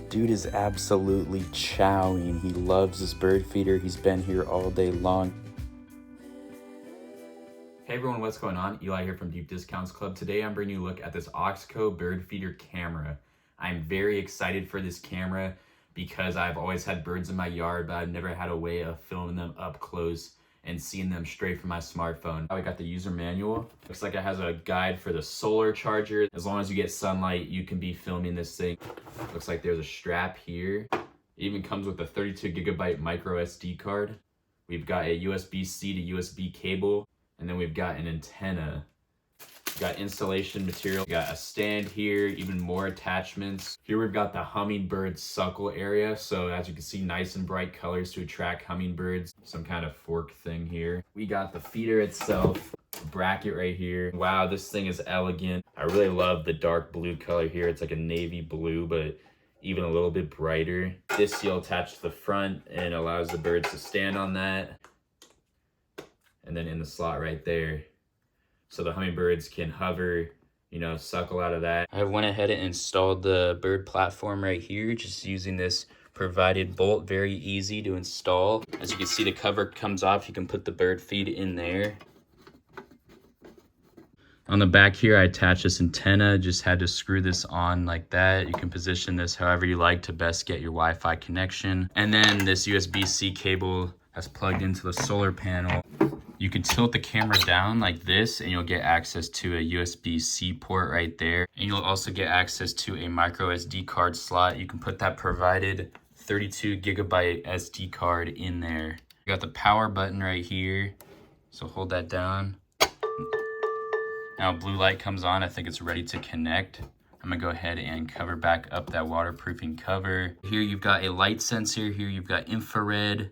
Dude is absolutely chowing. He loves this bird feeder. He's been here all day long. Hey everyone, what's going on? Eli here from Deep Discounts Club. Today I'm bringing you a look at this AUXCO bird feeder camera. I'm very excited for this camera because I've always had birds in my yard, but I've never had a way of filming them up close and seeing them straight from my smartphone. I got the user manual. Looks like it has a guide for the solar charger. As long as you get sunlight, you can be filming this thing. Looks like there's a strap here. It even comes with a 32 gigabyte micro SD card. We've got a USB-C to USB cable. And then we've got an antenna. We've got installation material. We've got a stand here, even more attachments. Here we've got the hummingbird suckle area. So as you can see, nice and bright colors to attract hummingbirds. Some kind of fork thing here. We got the feeder itself, bracket right here. Wow, this thing is elegant. I really love the dark blue color here. It's like a navy blue, but even a little bit brighter. This you'll attach to the front and allows the birds to stand on that. And then in the slot right there, so the hummingbirds can hover, suckle out of that. I went ahead and installed the bird platform right here, just using this provided bolt. Very easy to install. As you can see, the cover comes off. You can put the bird feed in there. On the back here, I attached this antenna. Just had to screw this on like that. You can position this however you like to best get your Wi-Fi connection. And then this USB-C cable that's plugged into the solar panel. You can tilt the camera down like this and you'll get access to a USB-C port right there. And you'll also get access to a micro SD card slot. You can put that provided 32 gigabyte SD card in there. You got the power button right here. So hold that down. Now blue light comes on. I think it's ready to connect. I'm gonna go ahead and cover back up that waterproofing cover. Here you've got a light sensor. Here you've got infrared.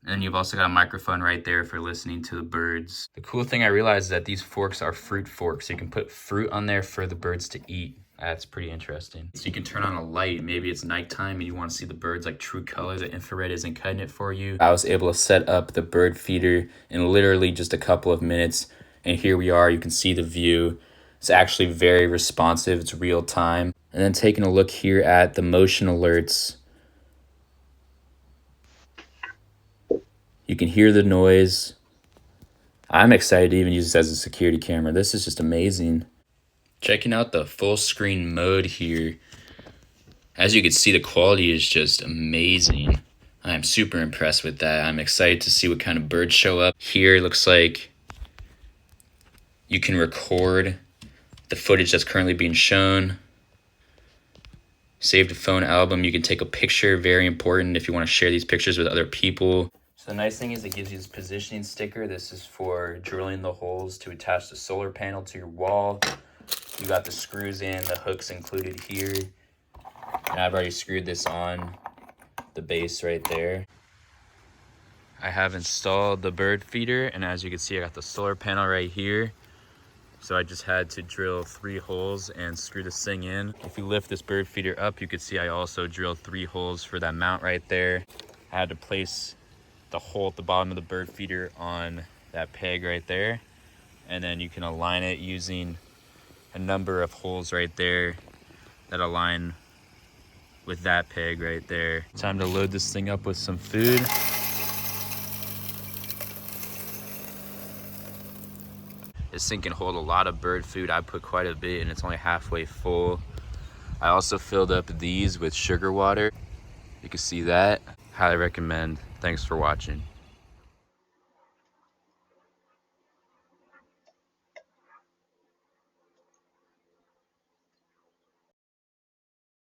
And you've also got a microphone right there for listening to the birds. The cool thing I realized is that these forks are fruit forks. So you can put fruit on there for the birds to eat. That's pretty interesting. So you can turn on a light. Maybe it's nighttime and you want to see the birds like true color. The infrared isn't cutting it for you. I was able to set up the bird feeder in literally just a couple of minutes. And here we are. You can see the view. It's actually very responsive. It's real time. And then taking a look here at the motion alerts. You can hear the noise. I'm excited to even use this as a security camera. This is just amazing. Checking out the full screen mode here. As you can see, the quality is just amazing. I'm super impressed with that. I'm excited to see what kind of birds show up. Here it looks like you can record the footage that's currently being shown. Save to phone album. You can take a picture, very important if you want to share these pictures with other people. So the nice thing is it gives you this positioning sticker. This is for drilling the holes to attach the solar panel to your wall. You got the screws in, the hooks included here. And I've already screwed this on the base right there. I have installed the bird feeder, and as you can see, I got the solar panel right here. So I just had to drill 3 holes and screw this thing in. If you lift this bird feeder up, you can see I also drilled 3 holes for that mount right there. I had to place the hole at the bottom of the bird feeder on that peg right there, and then you can align it using a number of holes right there that align with that peg right there. Time to load this thing up with some food. This thing can hold a lot of bird food. I put quite a bit and it's only halfway full. I also filled up these with sugar water. You can see that. Highly recommend. Thanks for watching.